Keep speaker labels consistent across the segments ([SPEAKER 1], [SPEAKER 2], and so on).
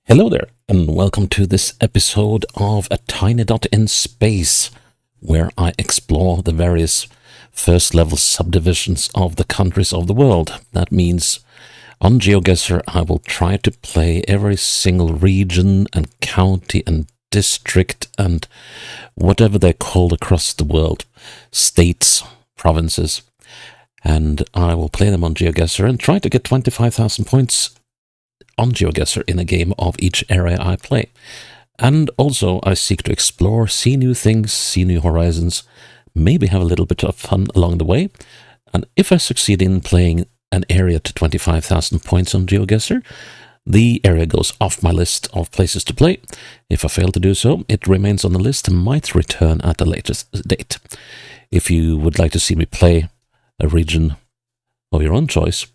[SPEAKER 1] Hello there, and welcome to this episode of A Tiny Dot in Space, where I explore the various first-level subdivisions of the countries of the world. That means, on GeoGuessr, I will try to play every single region and county and district and whatever they're called across the world, states, provinces, and I will play them on GeoGuessr and try to get 25,000 points on GeoGuessr in a game of each area I play. And also I seek to explore, see new things, see new horizons, maybe have a little bit of fun along the way. And if I succeed in playing an area to 25,000 points on GeoGuessr, the area goes off my list of places to play. If I fail to do so, it remains on the list and might return at a later date. If you would like to see me play a region of your own choice,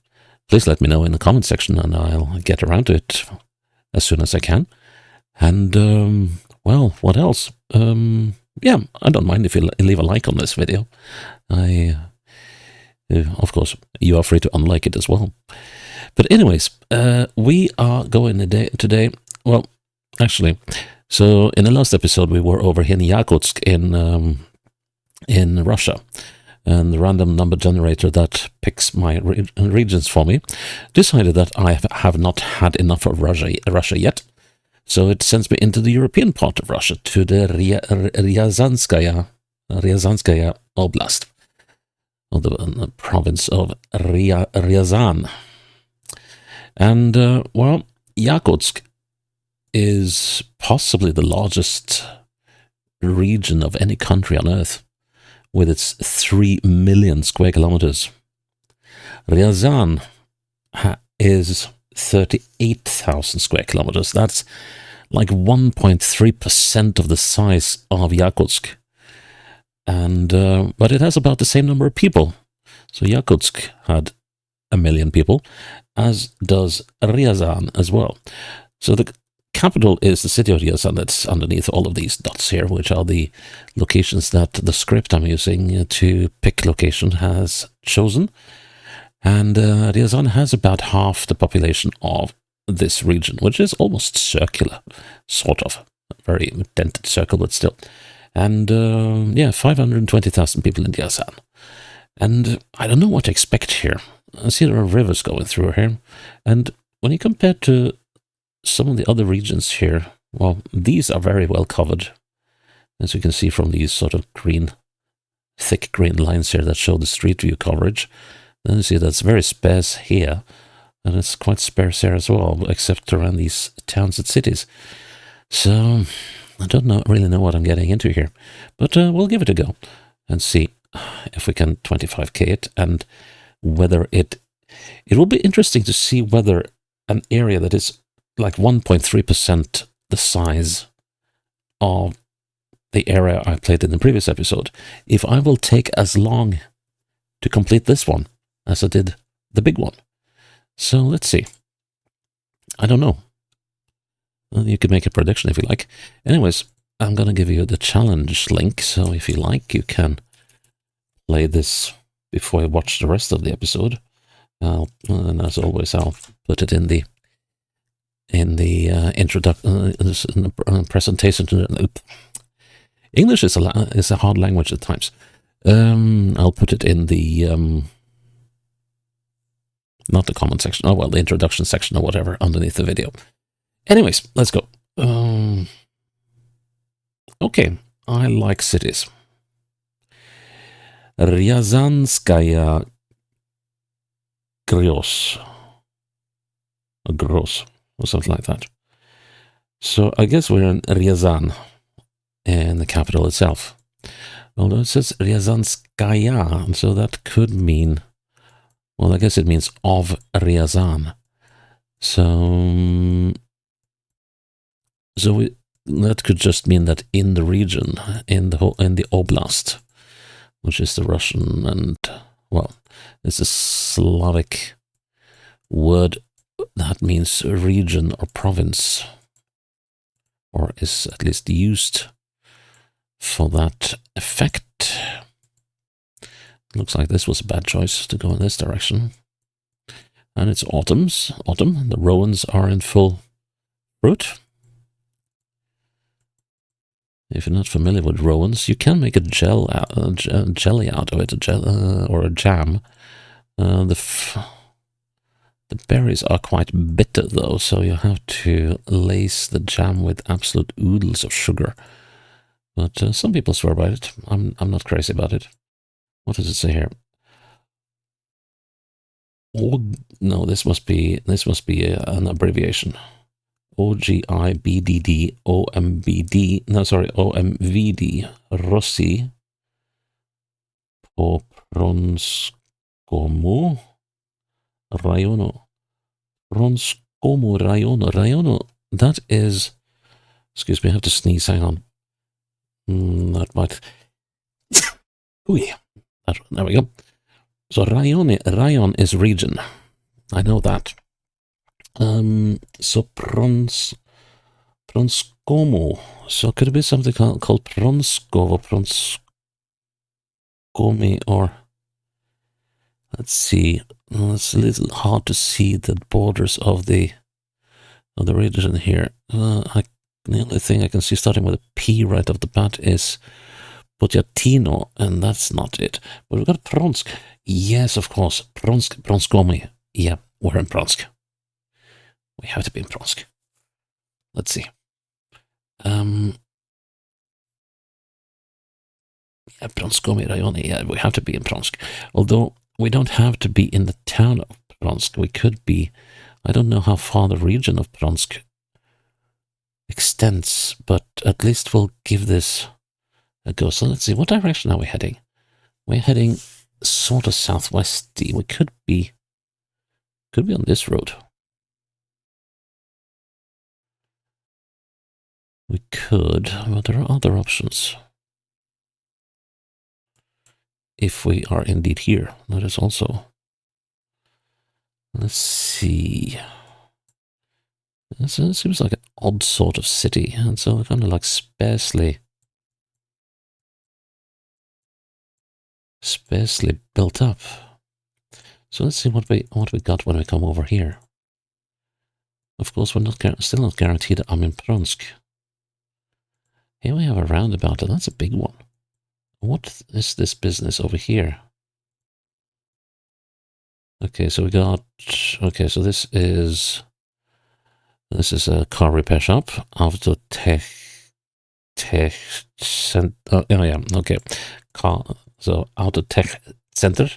[SPEAKER 1] please let me know in the comment section and I'll get around to it as soon as I can. And, well, what else? Yeah, I don't mind if you leave a like on this video. Of course, you are free to unlike it as well. But anyways, we are going today, well, actually, so in the last episode we were over here in Yakutsk in Russia. And the random number generator that picks my regions for me decided that I have not had enough of Russia yet. So it sends me into the European part of Russia, to the Ryazanskaya Oblast, or the province of Ryazan. And, well, Yakutsk is possibly the largest region of any country on Earth, with its 3 million square kilometers. Ryazan is 38,000 square kilometers. That's like 1.3% of the size of Yakutsk. And but it has about the same number of people. So Yakutsk had 1 million people, as does Ryazan as well. So the capital is the city of Ryazan. That's underneath all of these dots here, which are the locations that the script I'm using to pick location has chosen. And Ryazan has about half the population of this region, which is almost circular, sort of. A very dented circle, but still. And yeah, 520,000 people in Ryazan. And I don't know what to expect here. I see there are rivers going through here. And when you compare to some of the other regions here, well, these are very well covered, as you can see from these sort of green, thick green lines here that show the street view coverage. Then you see that's very sparse here, and it's quite sparse here as well, except around these towns and cities. So I don't really know what I'm getting into here, but we'll give it a go and see if we can 25k it, and whether it will be interesting to see whether an area that is like 1.3% the size of the area I played in the previous episode, if I will take as long to complete this one as I did the big one. So let's see. I don't know. You can make a prediction if you like. Anyways, I'm going to give you the challenge link, so if you like, you can play this before you watch the rest of the episode. And as always, I'll put it in the introduction, presentation. English is a hard language at times. I'll put it in the not the comment section. Oh well, the introduction section or whatever underneath the video. Anyways, let's go. Okay, I like cities. Ryazanskaya Gros, or something like that. So I guess we're in Ryazan, in the capital itself. Although it says Ryazanskaya, and so that could mean, well, I guess it means of Ryazan. So that could just mean that in the region, in the oblast, which is the Russian and, well, it's a Slavic word that means region or province, or is at least used for that effect. Looks like this was a bad choice to go in this direction. And it's autumn. The rawans are in full fruit. If you're not familiar with rawans, you can make a jelly out of it, or a jam. The berries are quite bitter though, so you have to lace the jam with absolute oodles of sugar. But some people swear by it. I'm not crazy about it. What does it say here? No, this must be an abbreviation. OGIBDD No, sorry, OMVD Rossi Popronskomu Rajono. Pronskomu Rajono. Rajono. That is. Excuse me, I have to sneeze. Hang on. That might. Ooh, there we go. So rayon is region. I know that. So Pronskomu. So could it be something called Pronskov or Pronskomi, or let's see. It's a little hard to see the borders of the region here. The only thing I can see starting with a P right off the bat is Potiatino, and that's not it. But we've got Pronsk. Yes, of course. Pronskomi. Yeah, we're in Pronsk. We have to be in Pronsk. Let's see. Yeah, Pronskomi Rayoni. Yeah, we have to be in Pronsk. Although we don't have to be in the town of Pronsk. We could be. I don't know how far the region of Pronsk extends, but at least we'll give this a go. So let's see. What direction are we heading? We're heading sort of southwesty. We could be on this road. We could, but there are other options. If we are indeed here, that is also. Let's see. It seems like an odd sort of city, and so kind of like sparsely built up. So let's see what we got when we come over here. Of course, we're still not guaranteed that I'm in Pronsk. Here we have a roundabout, and that's a big one. What is this business over here? Okay, so we got. Okay, so this is a car repair shop. Autotech. Oh yeah. Okay, car. So Autotech Center,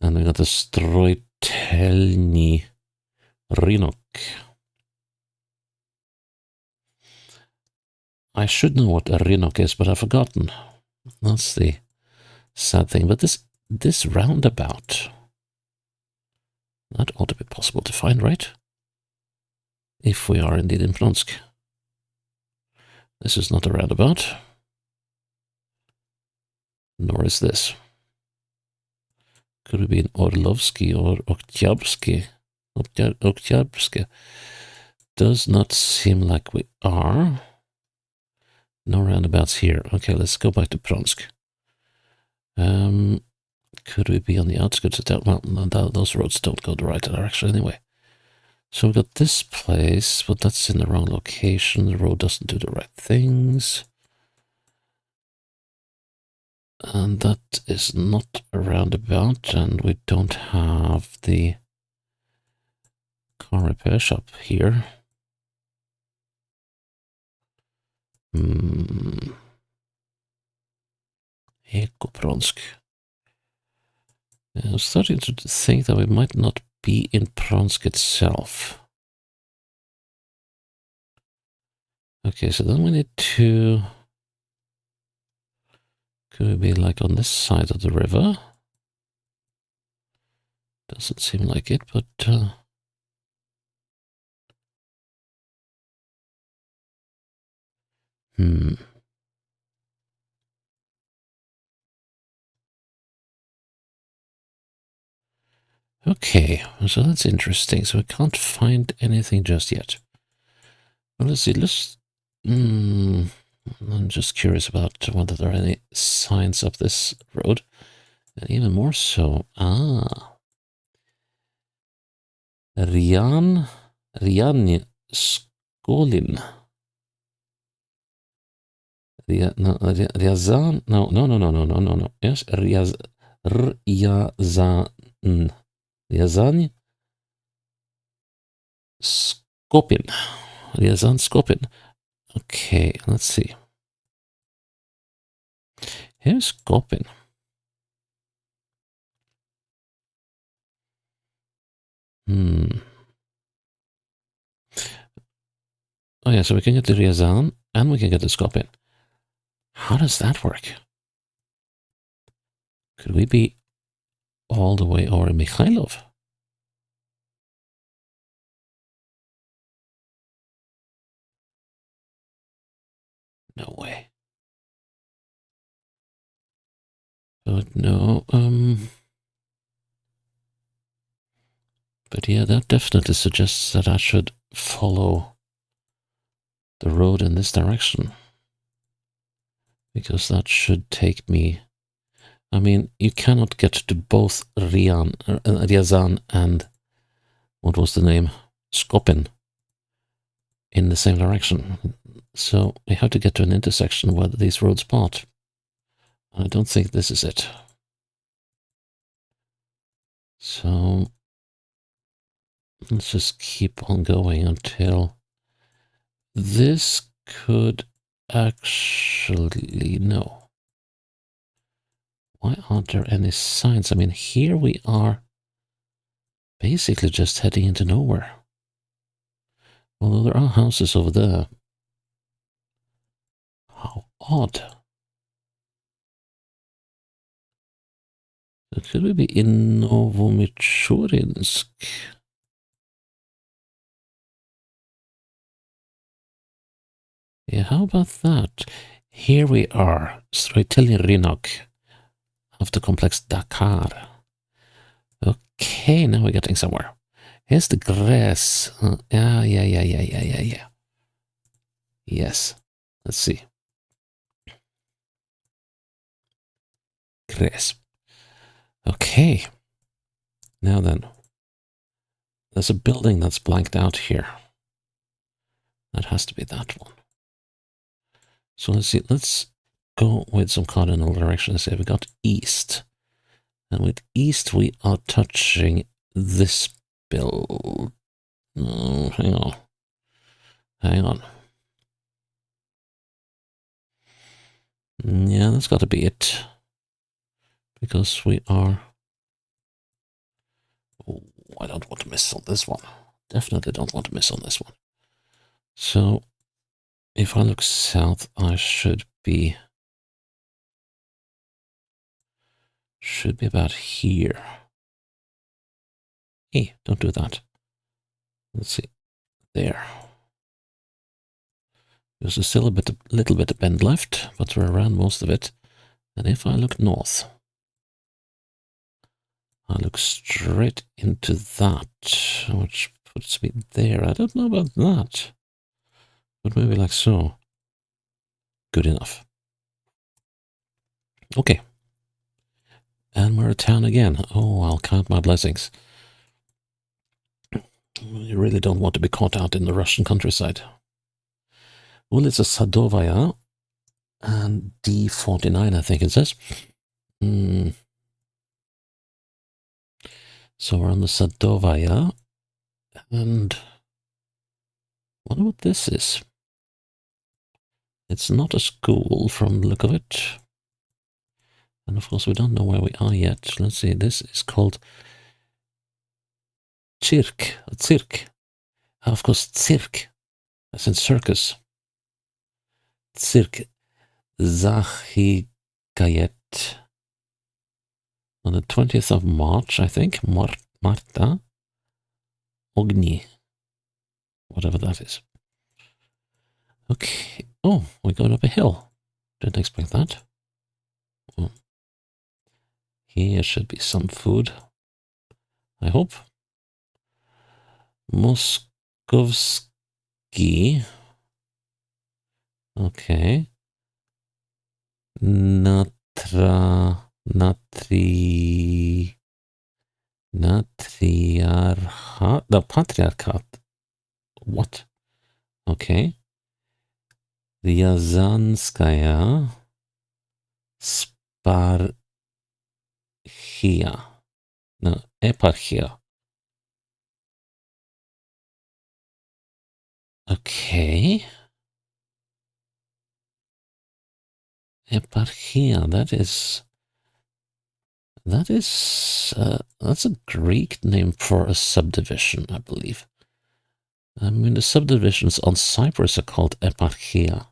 [SPEAKER 1] and we got the Stroitelny Rynok. I should know what a Rynok is, but I've forgotten. That's the sad thing. But this roundabout, that ought to be possible to find, right? If we are indeed in Pronsk. This is not a roundabout. Nor is this. Could it be in Orlovsky or Oktyabrski? Oktyabrski. Does not seem like we are. No roundabouts here. Okay, let's go back to Pronsk. Could we be on the outskirts of town? Well, those roads don't go the right direction anyway. So we've got this place, but that's in the wrong location. The road doesn't do the right things. And that is not a roundabout, and we don't have the car repair shop here. Ekopronsk. I'm starting to think that we might not be in Pronsk itself. Okay, so then we need to. Could it be like on this side of the river? Doesn't seem like it, but. Okay, so that's interesting. So we can't find anything just yet. Well, let's see. I'm just curious about whether there are any signs up this road. And even more so. Ryazan Skolin. Ryazan. No. Yes, Ryazan. Ryazan Skopin. Ryazan Skopin. Okay, let's see. Here's Skopin. Oh yeah, so we can get the Ryazan and we can get the Skopin. How does that work? Could we be all the way over in Mikhailov? No way. But no, but yeah, that definitely suggests that I should follow the road in this direction. Because that should take me... I mean, you cannot get to both Ryazan and... what was the name? Skopin. In the same direction. So we have to get to an intersection where these roads part. I don't think this is it. So let's just keep on going until this could actually... no. Why aren't there any signs? I mean, here we are basically just heading into nowhere. Although there are houses over there. How odd. So could we be in Novomichurinsk? Yeah, how about that? Here we are, Stroitelny Rynok of the complex Dakar. Okay, now we're getting somewhere. Here's the grass. Yeah. Yes, let's see. Grass. Okay. Now then, there's a building that's blanked out here. That has to be that one. So let's see, let's go with some cardinal directions. Say we got east. And with east we are touching this build. Oh, hang on. Yeah, that's got to be it. Because we are... oh, I don't want to miss on this one. Definitely don't want to miss on this one. So, if I look south, I should be about here. Hey, don't do that. Let's see. There. There's still a little bit of bend left, but we're around most of it. And if I look north, I look straight into that, which puts me there. I don't know about that, but maybe like so. Good enough. Okay. And we're at town again. Oh, I'll count my blessings. You really don't want to be caught out in the Russian countryside. Well, it's a Sadovaya and D49, I think it says. So we're on the Sadovaya, and wonder what this is. It's not a school from the look of it. And of course we don't know where we are yet. Let's see, this is called Cirque. Of course, Cirque, as in circus. Cirque Zachigayet. On the 20th of March, I think. Marta Ogni. Whatever that is. Okay. Oh, we're going up a hill. Didn't expect that. Oh. Here should be some food. I hope. Moskovski. Okay. Natriarchat. The Patriarchat. What? Okay. Ryazanskaya Sparchia. No, Eparchia. Okay. Eparchia, that's a Greek name for a subdivision, I believe. I mean, the subdivisions on Cyprus are called Eparchia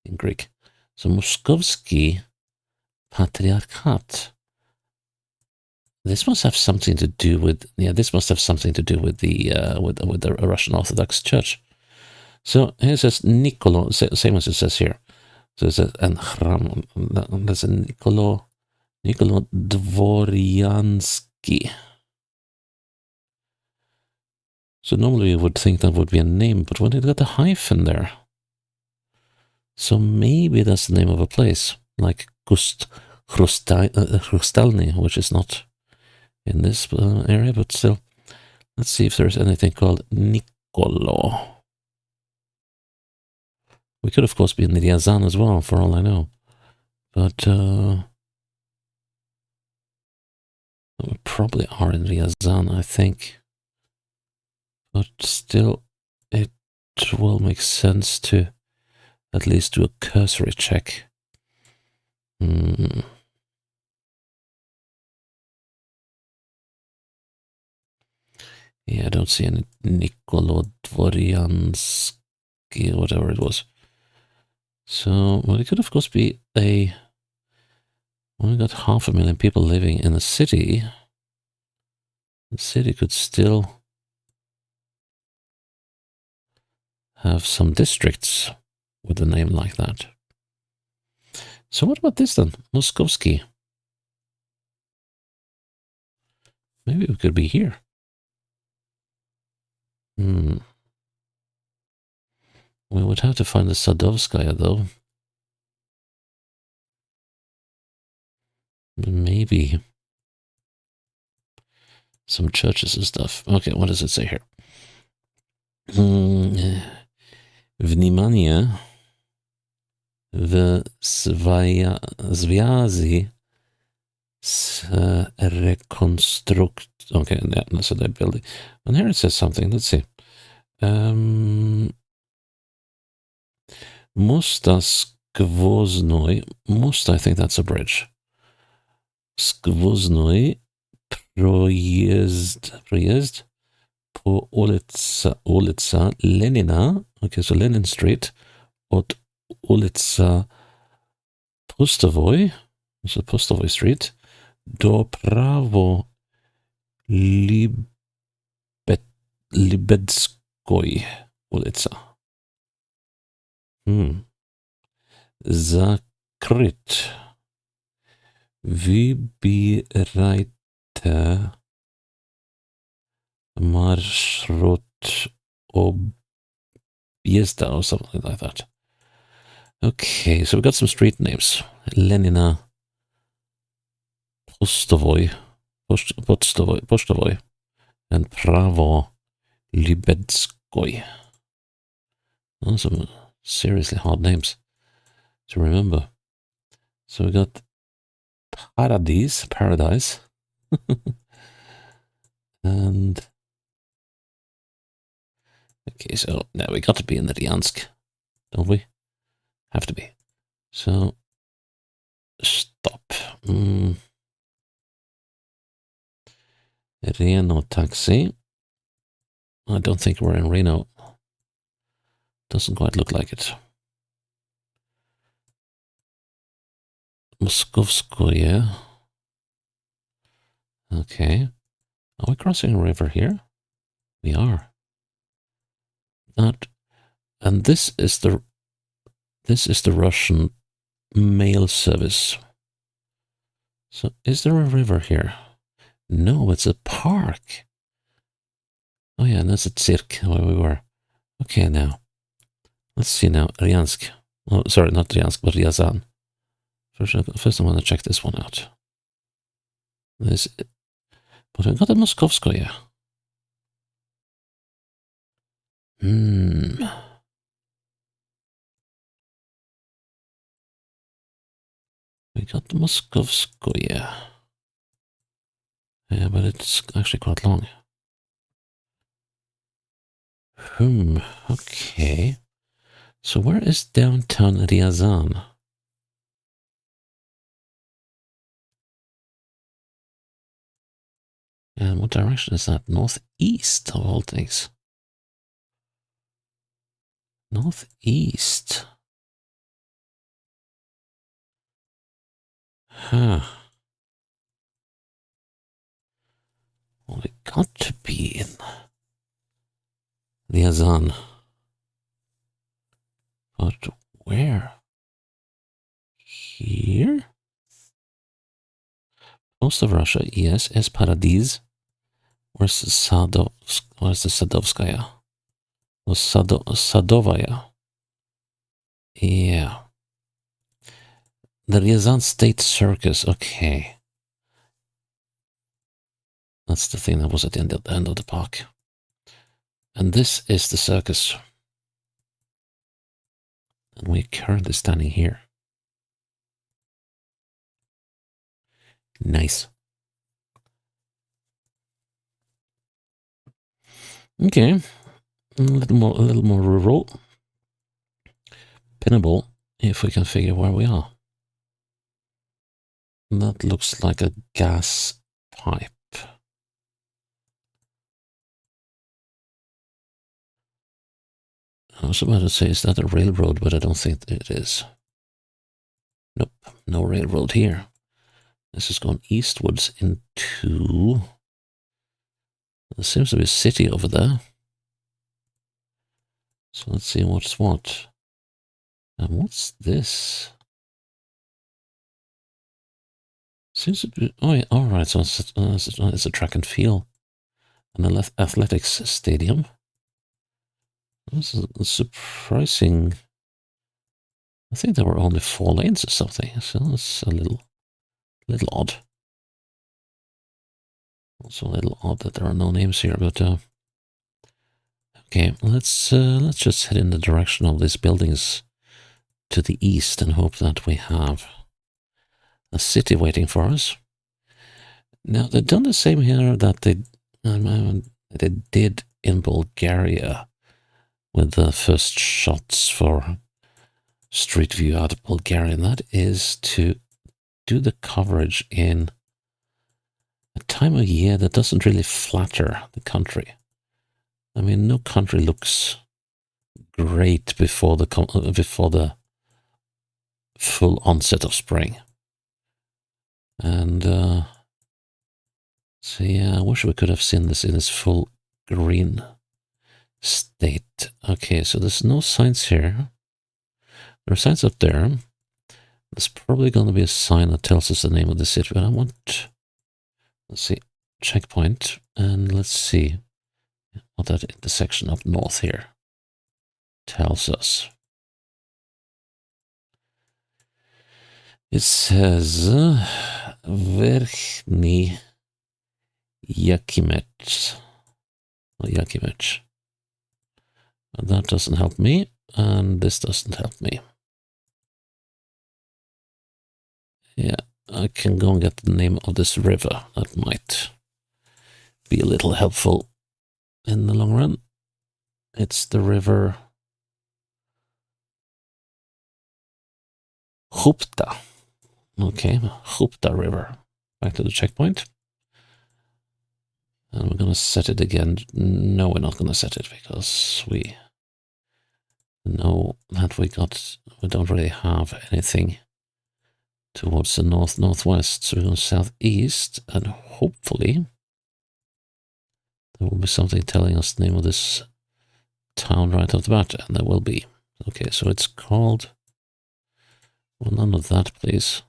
[SPEAKER 1] in Greek. So Moskovsky Patriarchat. This must have something to do with This must have something to do with the Russian Orthodox Church. So here it says Nicolo, same as it says here. So it says and Hram. There's a Nicolo Dvoryansky. So normally you would think that would be a name, but when it got a hyphen there, so maybe that's the name of a place, like Hrustalny, which is not in this area, but still. Let's see if there's anything called Nicolo. We could, of course, be in Ryazan as well, for all I know. But we probably are in Ryazan, I think. But still, it will make sense to at least do a cursory check. Yeah, I don't see any Nicolo Dvoryansky, whatever it was. So, well, it could, of course, be we got 500,000 people living in a city. The city could still have some districts with a name like that. So what about this then? Moskovsky. Maybe we could be here. We would have to find the Sadovskaya though. Maybe some churches and stuff. Okay, what does it say here? Vнимание в связи с реконструкцией. Okay, yeah, so they're building. And here it says something. Let's see. Mosta Skvoznoi. Most, I think that's a bridge. Skvoznoi проезд по улица Ленина. Okay, so Lenin Street. От улица Pustovoi. So Pustovoi Street. До право Libedskoi улица. Закрыт. Выбирайте маршрут объезда or something like that. Okay, so we got some street names. Lenina, Postovoi, and Pravo Libedskoi. Those are some seriously hard names to remember. So we got Paradise, and okay, so now we got to be in the Ryansk, don't we? Have to be. So stop. Reno taxi. I don't think we're in Reno. Doesn't quite look like it. Moskovskoye. Okay. Are we crossing a river here? We are. And this is the Russian mail service. So is there a river here? No, it's a park. Oh yeah, and that's a Tsirk where we were. Okay, now. Let's see now. Ryansk. Oh, sorry, not Ryansk, but Ryazan. First I want to check this one out. But we got a Moskovskoye. We got Moskovskoye. Yeah, but it's actually quite long. Okay. So where is downtown Ryazan? And what direction is that? Northeast of all things. Northeast. Huh. Well, it got to be in Ryazan. But where? Here? Most of Russia, yes. Es Paradis. Where's the Where's the Sadovskaya? Or Sadovaya. Yeah. The Ryazan State Circus. Okay. That's the thing that was at the end of the park. And this is the circus. And we're currently standing here. Nice. Okay. A little more rural. Pinnable, if we can figure where we are. That looks like a gas pipe. I was about to say, is that a railroad? But I don't think it is. Nope, no railroad here. This is going eastwards into... There seems to be a city over there. So let's see what's what. And what's this? Seems to be... Oh, yeah, alright, so it's a track and field. An athletics stadium. This is surprising. I think there were only 4 lanes or something, so it's a little odd. Also a little odd that there are no names here, but okay, let's just head in the direction of these buildings to the east and hope that we have a city waiting for us. Now they've done the same here that they did in Bulgaria with the first shots for Street View out of Bulgaria, and that is to do the coverage in a time of year that doesn't really flatter the country. I mean, no country looks great before the full onset of spring. And so yeah, I wish we could have seen this in its full green state. Okay, so there's no signs here. There are signs up there. There's probably going to be a sign that tells us the name of the city, but I want... Let's see, checkpoint, and let's see what that intersection up north here tells us. It says Verkhny Yakimets. Yakimets. And that doesn't help me, and this doesn't help me. Yeah, I can go and get the name of this river. That might be a little helpful in the long run. It's the river Khupta. Okay, Khupta River. Back to the checkpoint. And we're going to set it again. No, we're not going to set it because we know that we don't really have anything towards the northwest. So we're going southeast, and hopefully there will be something telling us the name of this town right off the bat, and there will be. Okay, so it's called... Well, none of that, please.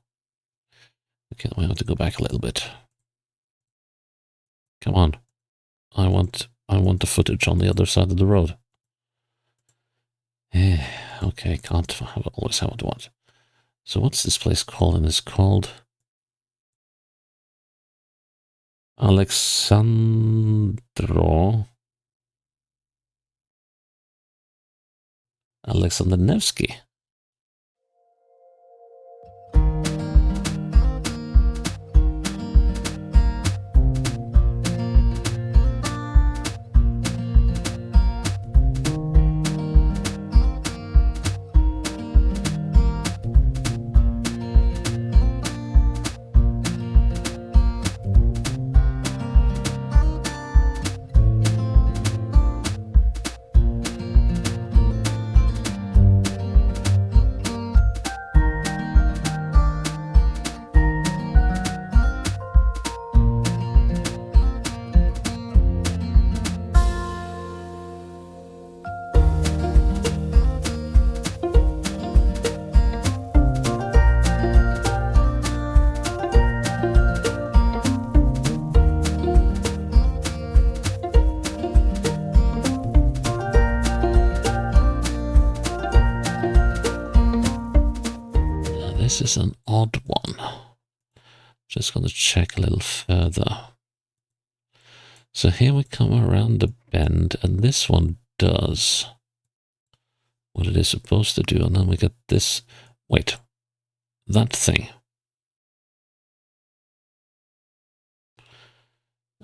[SPEAKER 1] Okay, we have to go back a little bit. Come on. I want the footage on the other side of the road. Okay, can't always have what I want. So what's this place called? And it's called Alexander Nevsky. is an odd one. Just going to check a little further. So here we come around the bend, and this one does what it is supposed to do, and then we get this. Wait, that thing.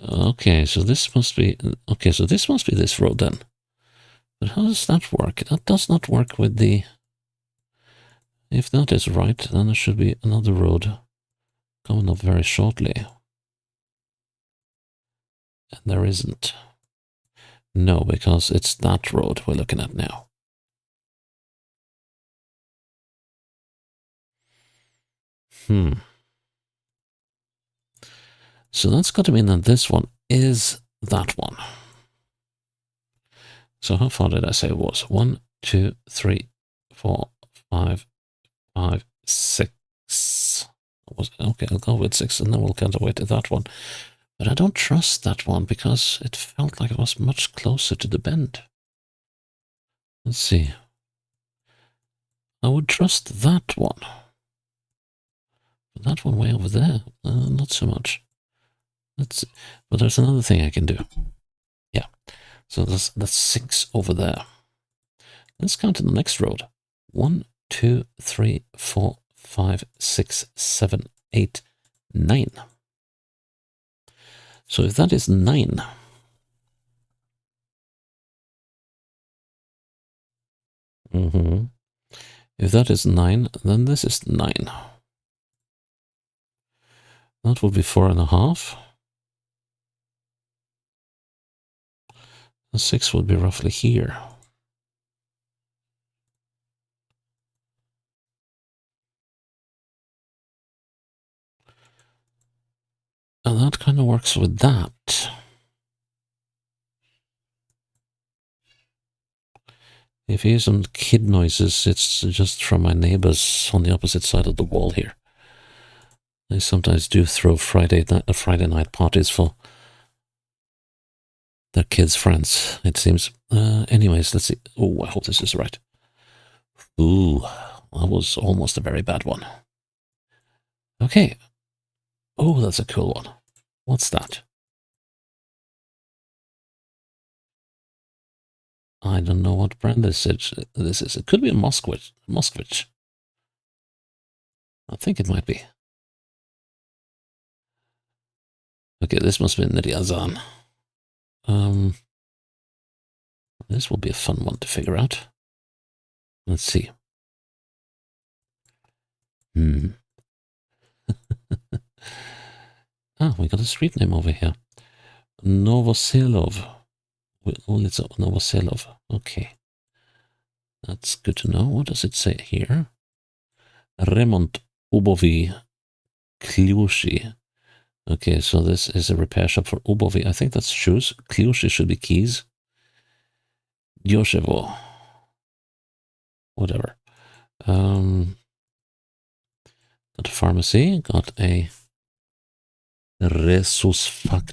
[SPEAKER 1] Okay, so this must be. Okay, so this must be this road then. But how does that work? That does not work with the. If that is right, then there should be another road coming up very shortly. And there isn't. No, because it's that road we're looking at now. So that's got to mean that this one is that one. So how far did I say it was? 1, 2, 3, 4, 5, 5, 6. Okay, I'll go with 6 and then we'll count away to that one. But I don't trust that one because it felt like it was much closer to the bend. Let's see. I would trust that one. But that one way over there, not so much. But there's another thing I can do. Yeah, so that's 6 over there. Let's count in the next road. 1, 2, 3, 4, 5, 6, 7, 8, 9. So if that is 9, if that is 9, then this is 9. That would be 4.5. The 6 would be roughly here. And that kind of works with that. If you hear some kid noises, it's just from my neighbors on the opposite side of the wall here. They sometimes do throw Friday night parties for their kids' friends, it seems. Anyways, let's see. Oh, I hope this is right. Ooh, that was almost a very bad one. Okay. Oh, that's a cool one. What's that? I don't know what brand this is. It could be a Moskvich. I think it might be. Okay, this must be Ryazan. This will be a fun one to figure out. Let's see. Ah, we got a street name over here. Novoselov. Ulica Novoselov. Okay. That's good to know. What does it say here? Remont Ubovi Kliushi. Okay, so this is a repair shop for Ubovi. I think that's shoes. Kliushi should be keys. Diochevo. Whatever. Got a pharmacy. Got a Resusfaktor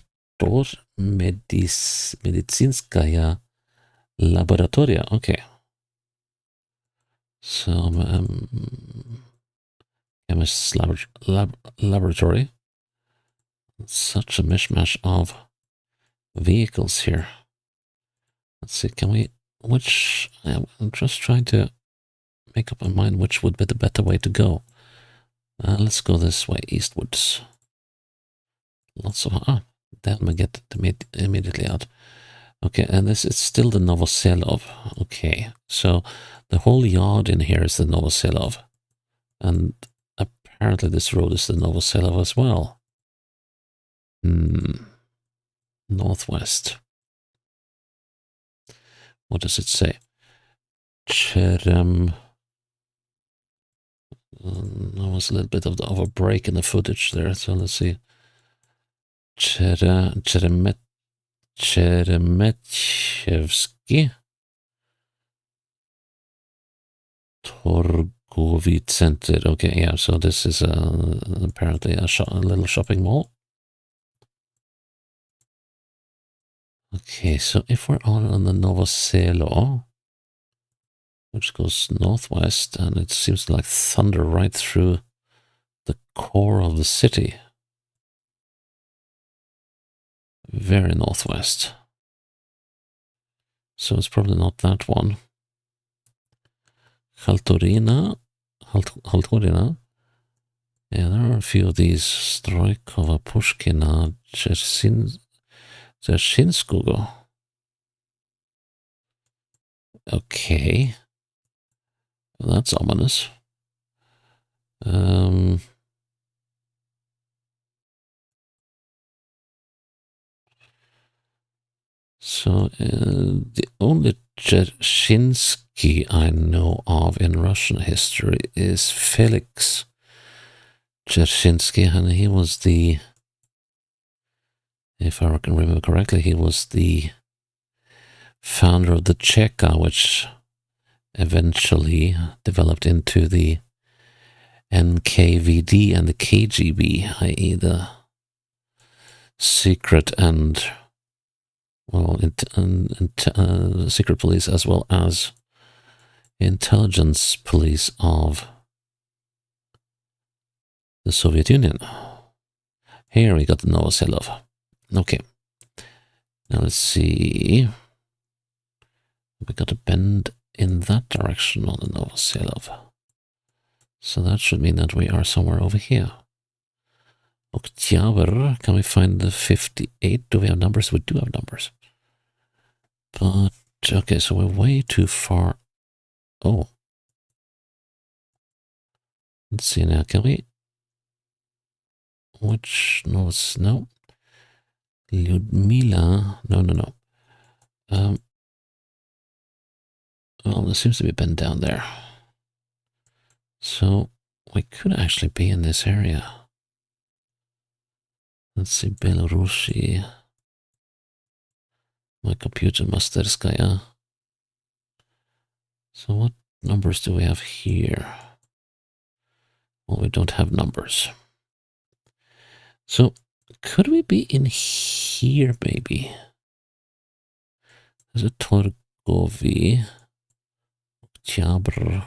[SPEAKER 1] Medicinskaya Laboratoria. Okay. So, chemist's laboratory. Such a mishmash of vehicles here. Let's see, can we, I'm just trying to make up my mind which would be the better way to go. Let's go this way, eastwards. Lots of, then we get immediately out. Okay, and this is still the Novoselov. Okay, so the whole yard in here is the Novoselov. And apparently this road is the Novoselov as well. Northwest. What does it say? Cherem. There was a little bit of a break in the footage there, so let's see. Cheremetchevsky. Torgovit Center. Okay, yeah, so this is apparently a little shopping mall. Okay, so if we're on the Novoselo, which goes northwest, and it seems like thunder right through the core of the city. Very northwest. So it's probably not that one. Haltorina. Yeah, there are a few of these. Strojkova, Pushkina, Dzerzhinskogo. Okay. Well, that's ominous. So the only Dzerzhinsky I know of in Russian history is Felix Dzerzhinsky, and he was the, if I can remember correctly, he was the founder of the Cheka, which eventually developed into the NKVD and the KGB, i.e. the secret and, well, secret police as well as intelligence police of the Soviet Union. Here we got the Novoselov. Okay. Now let's see. We got a bend in that direction on the Novoselov. So that should mean that we are somewhere over here. Oktyabr, can we find the 58? Do we have numbers? We do have numbers. But, okay, so we're way too far. Oh. Let's see now, can we? Which, no. Lyudmila, no. Well, there seems to be a bend down there. So, we could actually be in this area. Let's see, Belarusi. My computer, Masterskaya. So what numbers do we have here? Well, we don't have numbers. So, could we be in here, maybe? There's a Torgovi. Oktyabr.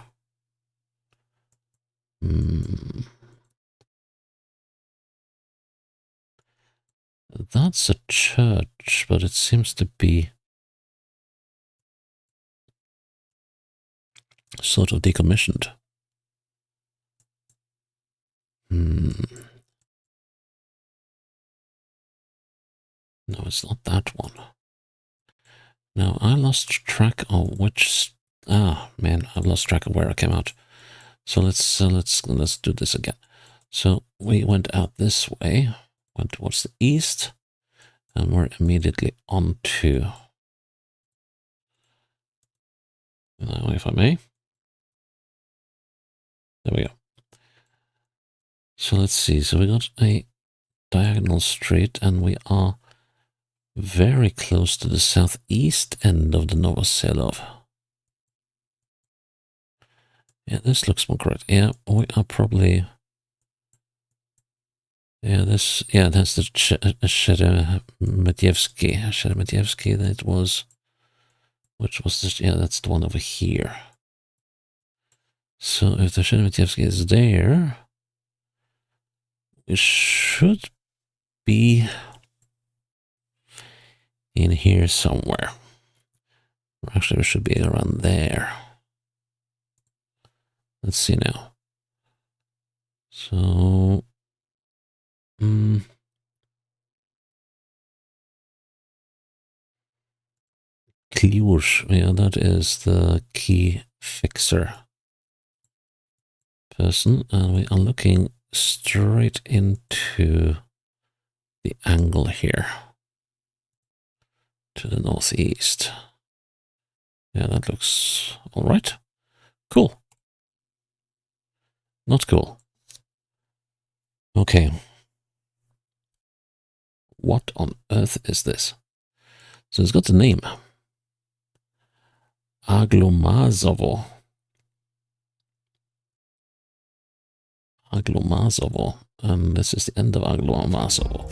[SPEAKER 1] That's a church, but it seems to be sort of decommissioned. No, it's not that one. Now, I lost track of which... Ah, man, I've lost track of where I came out. So let's do this again. So we went out this way, went towards the east, and we're immediately on to... Now, if I may. There we go. So let's see. So we got a diagonal street, and we are very close to the southeast end of the Novoselov. Yeah, this looks more correct. Yeah, we are probably... Yeah, that's the Sheremetyevsky, that was... Which was this? Yeah, that's the one over here. So if the Sheremetyevsky is there, it should be in here somewhere. Actually, we should be around there. Let's see now. So, Kliush, yeah, that is the key fixer person, and we are looking straight into the angle here to the northeast. Yeah, that looks all right. Cool. Not cool. Okay. What on earth is this? So it's got the name. Aglomazovo. Aglomazovo. And this is the end of Aglomazovo.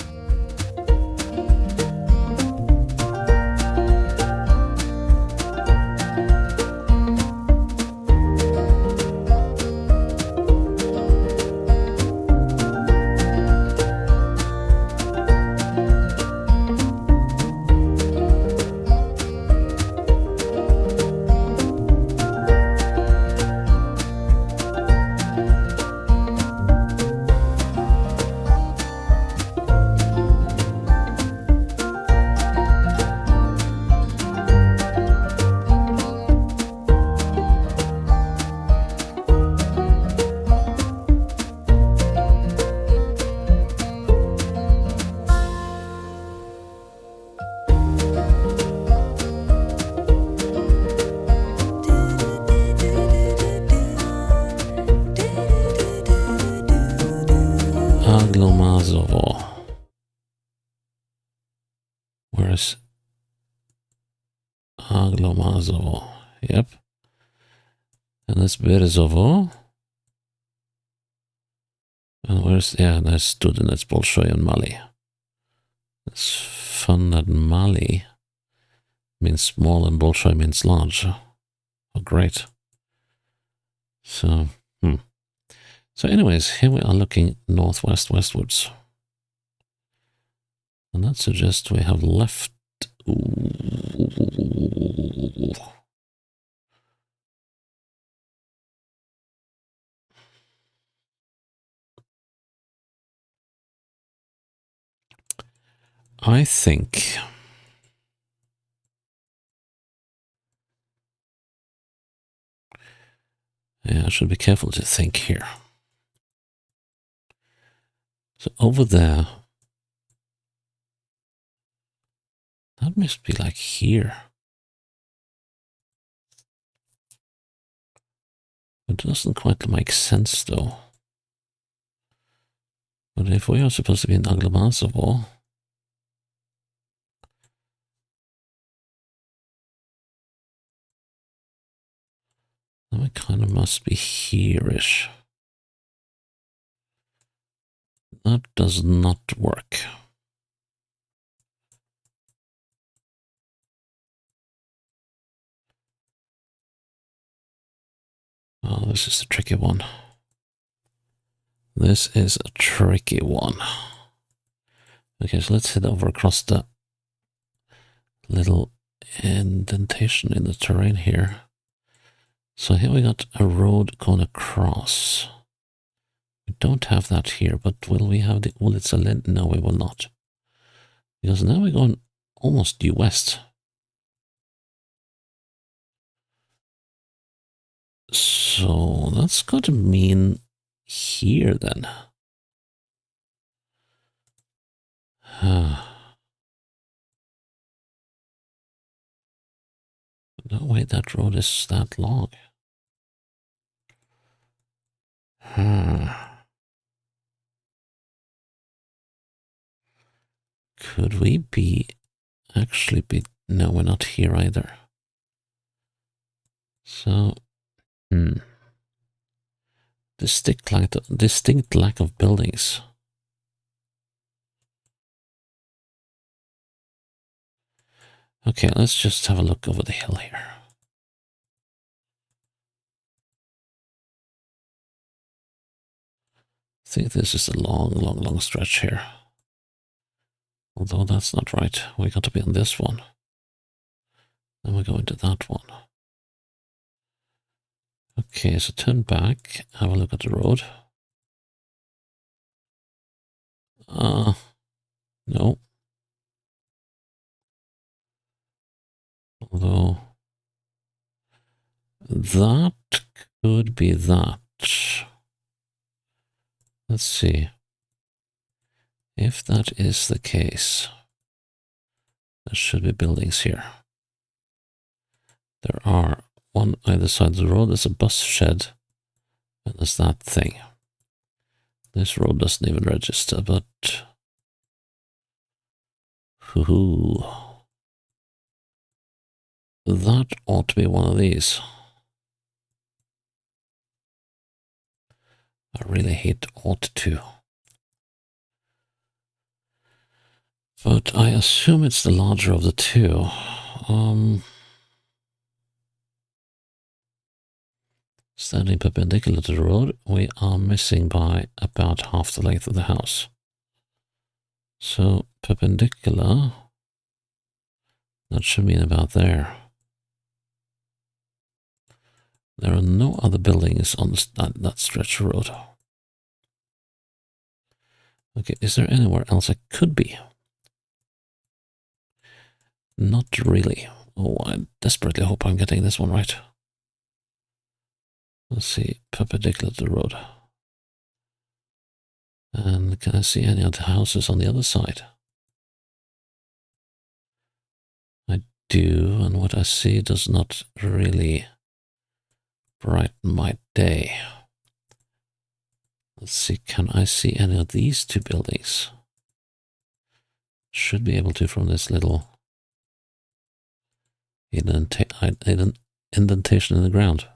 [SPEAKER 1] Aglomazovo. Where is Aglomazovo? Yep. And that's Berezovo. And where's, yeah, there's Studenets, Bolshoi, and Mali. It's fun that Mali means small and Bolshoi means large. Oh, great. So, So anyways, here we are looking northwest westwards. And that suggests we have left. Ooh. I think I should be careful to think here. So over there, that must be like here. It doesn't quite make sense though. But if we are supposed to be in Aglomazovo, then we kind of must be here-ish. That does not work. Oh, this is a tricky one. This is a tricky one. Okay, so let's head over across the little indentation in the terrain here. So here we got a road going across. We don't have that here, but will we have the Ulitsalent? No, we will not. Because now we're going almost due west. So that's got to mean here then. No way that road is that long. Could we be actually be? No, we're not here either. So, distinct lack of buildings. Okay, let's just have a look over the hill here. I think this is a long stretch here. Although that's not right. We got to be on this one. Then we go into that one. Okay, so turn back, have a look at the road. No. Although that could be that. Let's see. If that is the case, there should be buildings here. There are one either side of the road. There's a bus shed, and there's that thing. This road doesn't even register, but that ought to be one of these. I really hate ought to. But I assume it's the larger of the two. Standing perpendicular to the road, we are missing by about half the length of the house. So perpendicular, that should mean about there. There are no other buildings on that stretch of road. Okay, is there anywhere else I could be? Not really. Oh, I desperately hope I'm getting this one right. Let's see, perpendicular to the road. And can I see any other houses on the other side? I do, and what I see does not really brighten my day. Let's see, can I see any of these two buildings? Should be able to from this little indentation in the ground.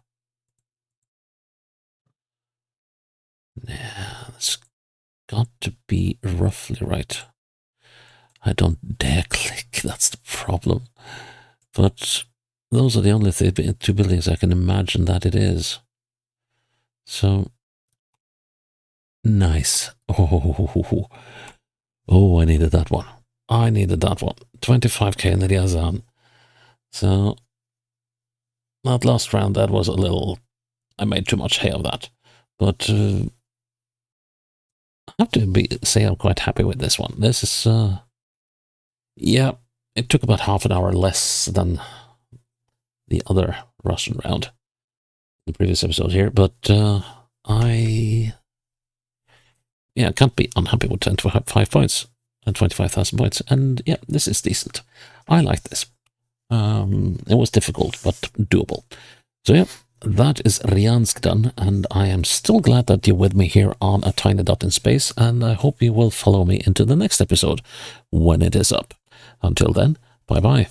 [SPEAKER 1] Yeah, it's got to be roughly right. I don't dare click, that's the problem. But those are the only two buildings I can imagine that it is. So, nice. Oh, I needed that one. 25k in the Ryazan. So, that last round, that was a little... I made too much hay of that. But I have to say I'm quite happy with this one. This is... yeah, it took about half an hour less than the other Russian round, the previous episode here, but I can't be unhappy with 25 points and 25,000 points, and yeah, this is decent. I like this. It was difficult, but doable. So yeah, that is Ryansk done, and I am still glad that you're with me here on A Tiny Dot in Space, and I hope you will follow me into the next episode when it is up. Until then, bye-bye.